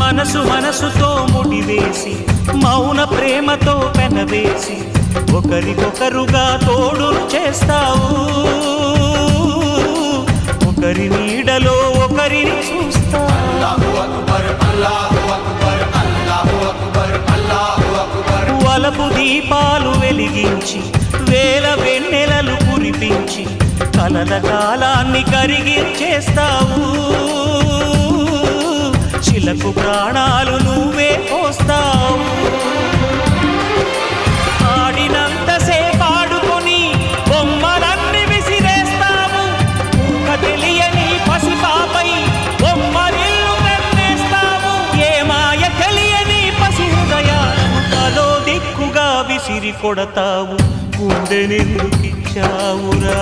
మనసు మనసుతో ముడివేసి మౌన ప్రేమతో పెనవేసి ఒకరికొకరుగా తోడును చేస్తావు. ఒకరి నీడలో ఒకరిని చూస్తావు. వలపు దీపాలు వెలిగించి వేల వెన్నెలలు కురిపించి కలల కాలాన్ని కరిగించేస్తావు. శిలకు ప్రాణాలు నువ్వే పోస్తావు. ఆడినంతసేపు ఆడుకొని బొమ్మలన్నీ విసిరేస్తావు. ఊహ తెలియని పసిపాపై బొమ్మరిల్లు కన్నేస్తావు. ఏ మాయ తెలియని పసి హృదయాలను తలో దిక్కుగా విసిరి కొడతావు. గుండెనెందుకిచ్చావురా?